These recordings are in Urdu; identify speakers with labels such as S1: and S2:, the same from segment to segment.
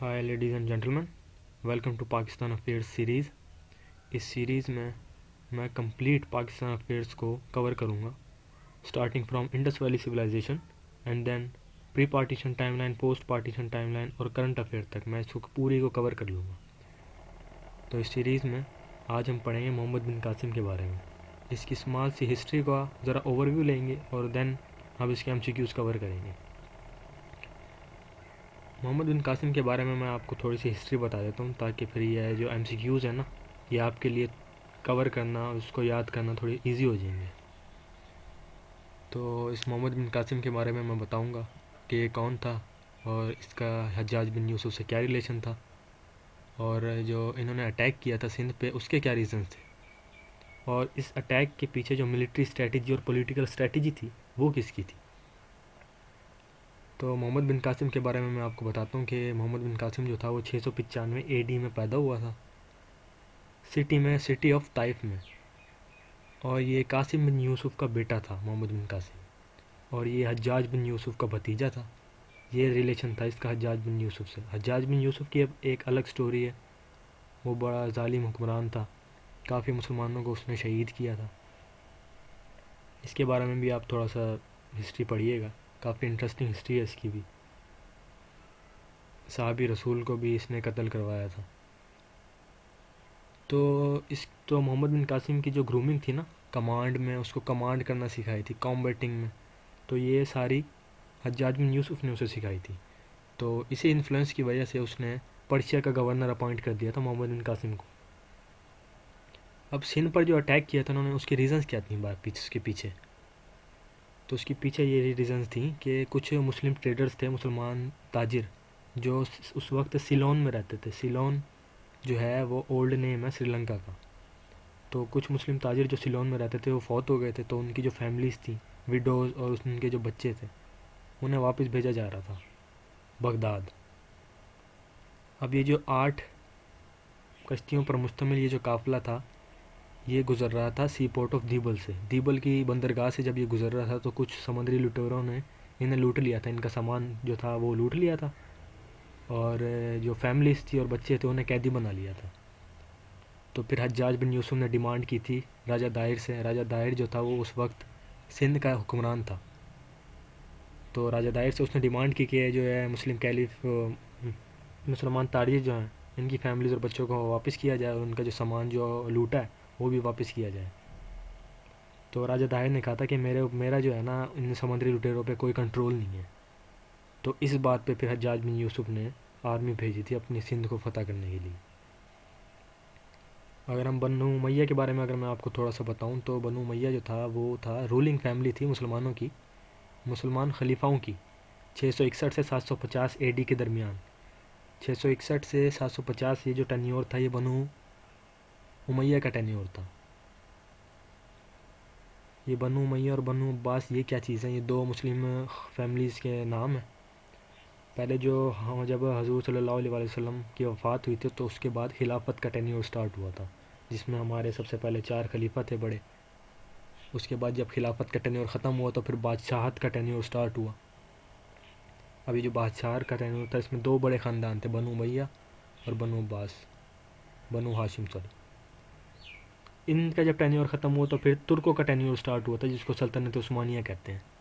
S1: High ladies and gentleman, welcome to Pakistan affairs series. اس سیریز میں میں کمپلیٹ پاکستان افیئرس کو کور کروں گا، starting from Indus valley civilisation and then pre partition timeline, post partition timeline اور کرنٹ افیئر تک میں اس کو پوری کو کور کر لوں گا۔ تو اس سیریز میں آج ہم پڑھیں گے محمد بن قاسم کے بارے میں، اس کی اسمال سی ہسٹری کا ذرا اوور ویو لیں گے اور دین اب اس کے MCQs کور کریں گے۔ محمد بن قاسم کے بارے میں آپ کو تھوڑی سی ہسٹری بتا دیتا ہوں تاکہ پھر یہ جو MCQs ہیں نا، یہ آپ کے لیے کور کرنا، اس کو یاد کرنا تھوڑی ایزی ہو جائیں گے۔ تو اس محمد بن قاسم کے بارے میں بتاؤں گا کہ یہ کون تھا اور اس کا حجاج بن یوسف سے کیا ریلیشن تھا، اور جو انہوں نے اٹیک کیا تھا سندھ پہ اس کے کیا ریزنز تھے، اور اس اٹیک کے پیچھے جو ملٹری اسٹریٹجی اور پولیٹیکل اسٹریٹجی تھی وہ کس کی تھی۔ تو محمد بن قاسم کے بارے میں آپ کو بتاتا ہوں کہ محمد بن قاسم جو تھا وہ 695 AD میں پیدا ہوا تھا سٹی آف طائف میں، اور یہ قاسم بن یوسف کا بیٹا تھا محمد بن قاسم، اور یہ حجاج بن یوسف کا بھتیجا تھا۔ یہ ریلیشن تھا اس کا حجاج بن یوسف سے۔ حجاج بن یوسف کی اب ایک الگ سٹوری ہے، وہ بڑا ظالم حکمران تھا، کافی مسلمانوں کو اس نے شہید کیا تھا۔ اس کے بارے میں بھی آپ تھوڑا سا ہسٹری پڑھیے گا، کافی انٹرسٹنگ ہسٹری ہے اس کی بھی۔ صحابی رسول کو بھی اس نے قتل کروایا تھا۔ تو محمد بن قاسم کی جو گرومنگ تھی نا کمانڈ میں، اس کو کمانڈ کرنا سکھائی تھی کامبیٹنگ میں، تو یہ ساری حجاج بن یوسف نے اسے سکھائی تھی۔ تو اسی انفلوئنس کی وجہ سے اس نے پرشیا کا گورنر اپوائنٹ کر دیا تھا محمد بن قاسم کو۔ اب سندھ پر جو اٹیک کیا تھا انہوں نے، اس کی ریزنز کیا تھیں اس کے پیچھے؟ تو اس کے پیچھے یہ ریزنز تھیں کہ کچھ مسلم ٹریڈرز تھے، مسلمان تاجر، جو اس وقت سیلون میں رہتے تھے۔ سیلون جو ہے وہ اولڈ نیم ہے سری لنکا کا۔ تو کچھ مسلم تاجر جو سیلون میں رہتے تھے وہ فوت ہو گئے تھے، تو ان کی جو فیملیز تھیں، ویڈوز اور ان کے جو بچے تھے، انہیں واپس بھیجا جا رہا تھا بغداد۔ اب یہ جو 8 کشتیوں پر مشتمل یہ جو قافلہ تھا، یہ گزر رہا تھا سی پورٹ آف دیبل سے۔ دیبل کی بندرگاہ سے جب یہ گزر رہا تھا تو کچھ سمندری لٹوروں نے انہیں لوٹ لیا تھا، ان کا سامان جو تھا وہ لوٹ لیا تھا، اور جو فیملیز تھی اور بچے تھے انہیں قیدی بنا لیا تھا۔ تو پھر حجاج بن یوسف نے ڈیمانڈ کی تھی راجہ دائر سے۔ راجہ دائر جو تھا وہ اس وقت سندھ کا حکمران تھا۔ تو راجہ دائر سے اس نے ڈیمانڈ کی کہ جو ہے مسلم کیلف مسلمان تاجر جو ہیں، ان کی فیملیز اور بچوں کو واپس کیا جائے، اور ان کا جو سامان جو لوٹا ہے وہ بھی واپس کیا جائے۔ تو راجہ دائر نے کہا تھا کہ میرا جو ہے نا ان سمندری لٹیروں پہ کوئی کنٹرول نہیں ہے۔ تو اس بات پہ پھر حجاج بن یوسف نے آرمی بھیجی تھی اپنی سندھ کو فتح کرنے کے لیے۔ اگر ہم بنو امیہ کے بارے میں اگر میں آپ کو تھوڑا سا بتاؤں تو بنو امیہ جو تھا وہ تھا رولنگ فیملی تھی مسلمانوں کی، مسلمان خلیفاؤں کی، 661 سے 750 AD کے درمیان۔ 661 سے 750 یہ جو ٹینیور تھا یہ بنو امیہ کا ٹینیور تھا۔ یہ بنو امیہ اور بنو عباس یہ کیا چیز ہیں؟ یہ 2 مسلم فیملیز کے نام ہیں۔ پہلے جب حضور صلی اللہ علیہ وسلم کی وفات ہوئی تھی تو اس کے بعد خلافت کا ٹینیور سٹارٹ ہوا تھا، جس میں ہمارے سب سے پہلے 4 خلیفہ تھے بڑے۔ اس کے بعد جب خلافت کا ٹینیور ختم ہوا تو پھر بادشاہت کا ٹینیور سٹارٹ ہوا۔ ابھی جو بادشاہت کا ٹینیور تھا اس میں 2 بڑے خاندان تھے، بنو امیہ اور بنو عباس، بنو ہاشم سر۔ ان کا جب ٹینیور ختم ہوا تو پھر ترکوں کا ٹینیور سٹارٹ ہوا تھا، جس کو سلطنت عثمانیہ کہتے ہیں۔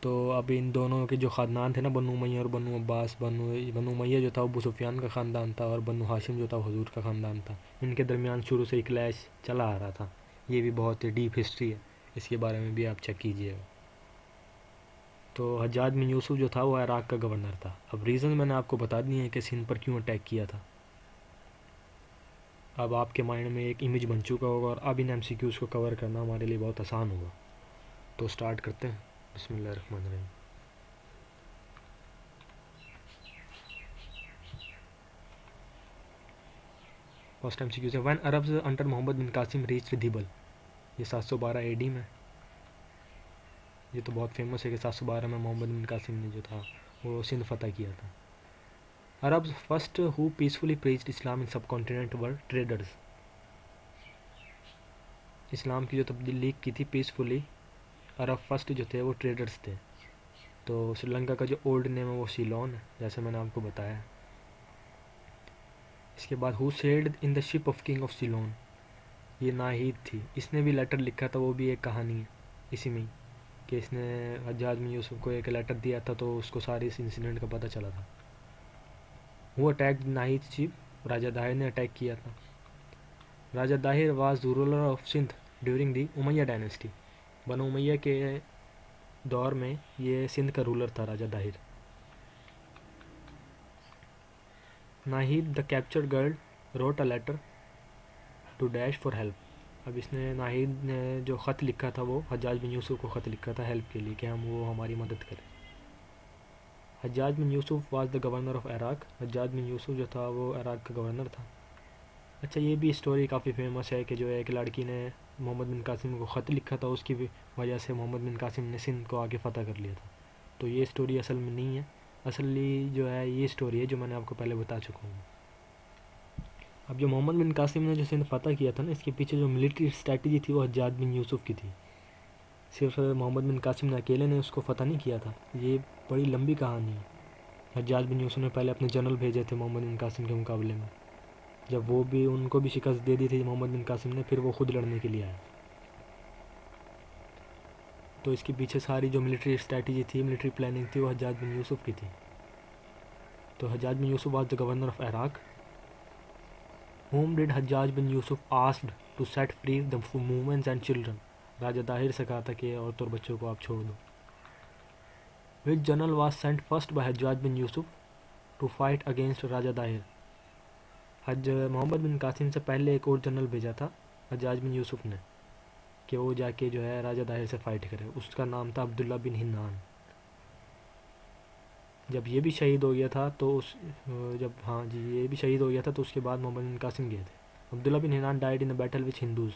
S1: تو اب ان دونوں کے جو خاندان تھے نا، بنو امیہ اور بنو عباس، بنو امیہ جو تھا وہ ابو سفیان کا خاندان تھا، اور بنو ہاشم جو تھا وہ حضور کا خاندان تھا۔ ان کے درمیان شروع سے کلیش چلا آ رہا تھا۔ یہ بھی بہت ڈیپ ہسٹری ہے، اس کے بارے میں بھی آپ چیک کیجئے گا۔ تو حجاج بن یوسف جو تھا وہ عراق کا گورنر تھا۔ اب ریزن میں نے آپ کو بتا دی ہے کہ سندھ پر کیوں اٹیک کیا تھا۔ اب آپ کے مائنڈ میں ایک امیج بن چکا ہوگا، اور اب ان MCQs کو کور کرنا ہمارے لیے بہت آسان ہوگا۔ تو سٹارٹ کرتے ہیں۔ بسم اللہ الرحمن الرحیم۔ فرسٹ MCQ ہے when Arabs under Muhammad bin Qasim reach Debal. یہ 712 AD میں، یہ تو بہت فیمس ہے کہ 712 میں محمد بن قاسم نے جو تھا وہ سندھ فتح کیا تھا۔ Arabs first who peacefully preached Islam in subcontinent were traders. اسلام کی جو تبلیغ کی تھی پیسفلی، عرب فرسٹ جو تھے وہ ٹریڈرز تھے۔ تو سری لنکا کا جو اولڈ نیم ہے وہ سیلون ہے، جیسے میں نے آپ کو بتایا. اس کے بعد who sailed in the ship of king of Ceylon, یہ ناہید تھی. اس نے بھی لیٹر لکھا تھا، وہ بھی ایک کہانی ہے اسی میں ہی، کہ اس نے حجاج بن یوسف کو ایک لیٹر دیا تھا تو اس کو ساری اس انسیڈنٹ کا پتہ چلا تھا. وہ attack Nahid ship, Raja Dahir نے اٹیک کیا تھا. Raja Dahir was the ruler of Sindh during the Umayya dynasty, بنو امیہ کے دور میں یہ سندھ کا رولر تھا Raja Dahir. Nahid the captured girl wrote a letter to dash for help. اب اس نے ناہید نے جو خط لکھا تھا وہ حجاج بن یوسف کو خط لکھا تھا ہیلپ کے لیے، کہ وہ ہماری مدد کرے. Hajjaj bin Yusuf was the governor of Iraq. Hajjaj bin Yusuf جو تھا وہ عراق کا گورنر تھا. اچھا، یہ بھی اسٹوری کافی فیمس ہے کہ جو ایک لڑکی نے محمد بن قاسم کو خط لکھا تھا، اس کی وجہ سے محمد بن قاسم نے سندھ کو آگے فتح کر لیا تھا. تو یہ اسٹوری اصل میں نہیں ہے، اصلی جو ہے یہ اسٹوری ہے جو میں نے آپ کو پہلے بتا چکا ہوں. اب جو محمد بن قاسم نے جو سندھ فتح کیا تھا نا، اس کے پیچھے جو ملٹری اسٹریٹجی تھی وہ حجاج بن یوسف کی تھی. صرف محمد بن قاسم نے اکیلے نے اس کو فتح نہیں کیا تھا، یہ بڑی لمبی کہانی ہے. حجاج بن یوسف نے پہلے اپنے جنرل بھیجے تھے محمد بن قاسم کے مقابلے میں، جب وہ بھی ان کو بھی شکست دے دی تھی محمد بن قاسم نے، پھر وہ خود لڑنے کے لیے آیا. تو اس کے پیچھے ساری جو ملٹری اسٹریٹجی تھی، ملٹری پلاننگ تھی، وہ حجاج بن یوسف کی تھی. تو Hajjaj bin Yusuf was the governor of Iraq. Whom did Hajjaj bin Yusuf asked to set free the womens and children. Raja Dahir سے کہا تھا کہ عورتوں اور بچوں کو آپ چھوڑ دو. Which general was sent first by Hajjaj bin Yusuf to fight against Raja Dahir. Muhammad bin Qasim سے پہلے ایک اور جنرل بھیجا تھا حجاج بن یوسف نے، کہ وہ جا کے جو ہے راجہ داہر سے فائٹ کرے. اس کا نام تھا عبداللہ بن ہنان. جب یہ بھی شہید ہو گیا تھا تو یہ بھی شہید ہو گیا تھا تو اس کے بعد محمد بن قاسم گئے تھے. Abdullah bin Hanan died in a battle with Hindus.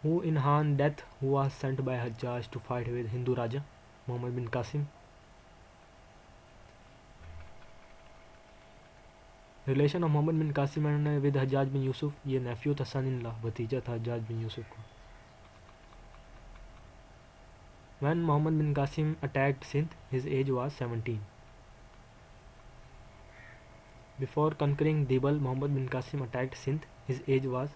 S1: Who in Hanan death who was sent by Hajjaj to fight with Hindu raja Muhammad bin Qasim. Relation of Muhammad bin Qasim and with Hajjaj bin Yusuf, یہ نیفیو تھا، سن ان لا، بھتیجا تھا حجاج بن یوسف کو. When Muhammad bin Qasim attacked Sindh his age was 17. Before conquering Debal Muhammad bin Qasim attacked Sindh his age was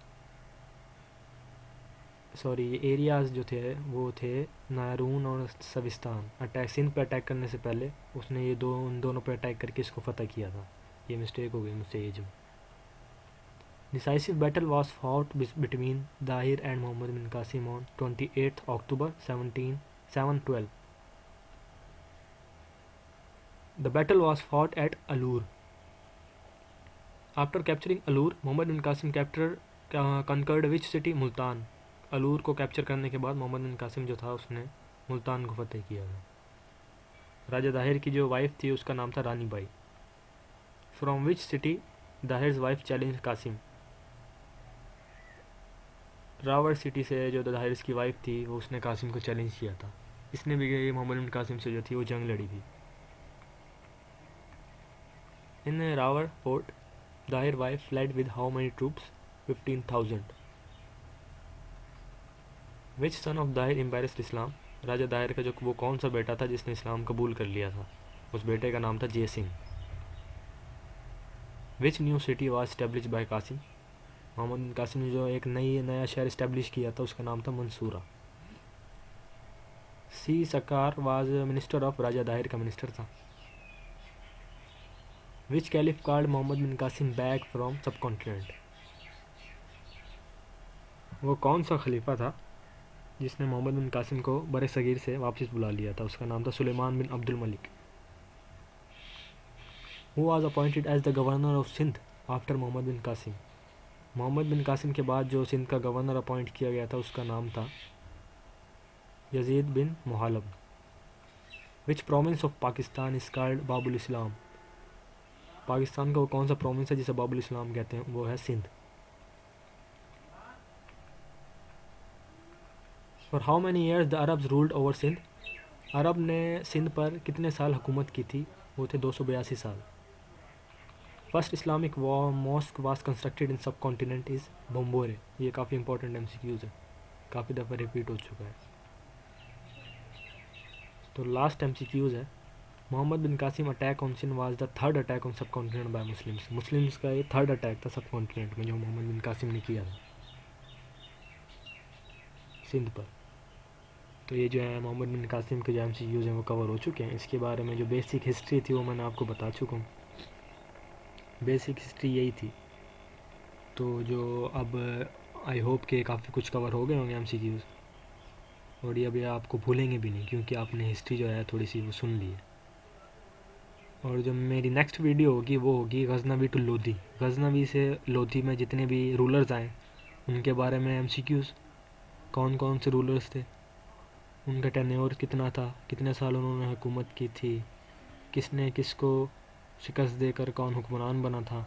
S1: ایریاز جو تھے وہ تھے نارون اور سوستان. سندھ پہ اٹیک کرنے سے پہلے اس نے یہ ان دونوں پہ اٹیک کر کے اس کو فتح کیا تھا. یہ مسٹیک ہو گئی مجھ سے ایج میں. Decisive battle was fought between Dahir and Muhammad bin Qasim on 28 October 712. The battle was fought at Alur. After capturing Alur, Muhammad bin Qasim conquered which city? Multan. Alor کو کیپچر کرنے کے بعد محمد بن قاسم جو تھا اس نے ملتان کو فتح کیا تھا. راجہ داہر کی جو وائف تھی اس کا نام تھا Rani Bai. From which city Dahir's wife challenge Qasim. Rawar city سے جو داہر کی وائف تھی وہ اس نے قاسم کو چیلنج کیا تھا. اس نے بھی محمد بن قاسم سے جو تھی وہ جنگ لڑی تھی. In Rawar fort, Dahir wife fled with how many troops? 15,000. Which son of Dahir embraced Islam? راجہ داہر کا جو وہ کون سا بیٹا تھا جس نے اسلام قبول کر لیا تھا؟ اس بیٹے کا نام تھا جے Singh. Which new city was established by Qasim? Muhammad bin Qasim نے جو ایک نیا شہر اسٹیبلش کیا تھا اس کا نام تھا منصورہ. سی سکار واز منسٹر آف، راجہ داہر کا منسٹر تھا. Which caliph called Muhammad bin Qasim back from subcontinent? وہ کون سا خلیفہ تھا جس نے محمد بن قاسم کو بر صغیر سے واپس بلا لیا تھا؟ اس کا نام تھا سلیمان بن عبد الملک. Who was appointed as the governor of Sindh after Muhammad bin Qasim? Muhammad bin Qasim کے بعد جو سندھ کا گورنر اپوائنٹ کیا گیا تھا اس کا نام تھا یزید بن محالب. Which province of Pakistan is called باب الاسلام؟ پاکستان کا وہ کون سا پروونس ہے جسے باب الاسلام کہتے ہیں؟ وہ ہے Sindh. For how many years the Arabs ruled over Sindh? عرب نے سندھ پر کتنے سال حکومت کی تھی؟ وہ تھے 282 سال. First Islamic mosque was constructed in subcontinent is Banbhore. یہ کافی امپورٹنٹ ایم سی کیوز ہے، کافی دفعہ ریپیٹ ہو چکا ہے. تو لاسٹ MCQs ہے. Muhammad bin Qasim attack on Sindh was the third attack on subcontinent by Muslims کا یہ تھرڈ اٹیک تھا سب کانٹیننٹ میں جو محمد بن قاسم نے کیا تھا سندھ پر. تو یہ جو ہے محمد بن قاسم کے جو MCQs ہیں وہ کور ہو چکے ہیں. اس کے بارے میں جو بیسک ہسٹری تھی وہ میں نے آپ کو بتا چکا ہوں. بیسک ہسٹری یہی تھی. تو جو اب آئی ہوپ کہ کافی کچھ کور ہو گئے ہوں گے MCQs, اور یہ ابھی آپ کو بھولیں گے بھی نہیں کیونکہ آپ نے ہسٹری جو ہے تھوڑی سی وہ سن لی ہے. اور جو میری نیکسٹ ویڈیو ہوگی وہ ہوگی غزنوی ٹو لودھی. غزنوی سے لودھی میں جتنے بھی رولرز آئے ان کے بارے میں MCQs, کون کون سے رولرز تھے, ان کا ٹینیور کتنا تھا, کتنے سال انہوں نے حکومت کی تھی, کس نے کس کو شکست دے کر کون حکمران بنا تھا,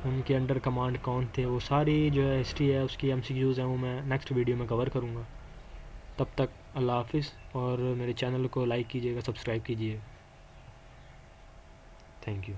S1: ان کے انڈر کمانڈ کون تھے, وہ ساری جو ہے ہسٹری ہے اس کی MCQs ہیں وہ میں نیکسٹ ویڈیو میں کور کروں گا. تب تک اللہ حافظ, اور میرے چینل کو لائک کیجیے گا, سبسکرائب کیجیے. Thank you.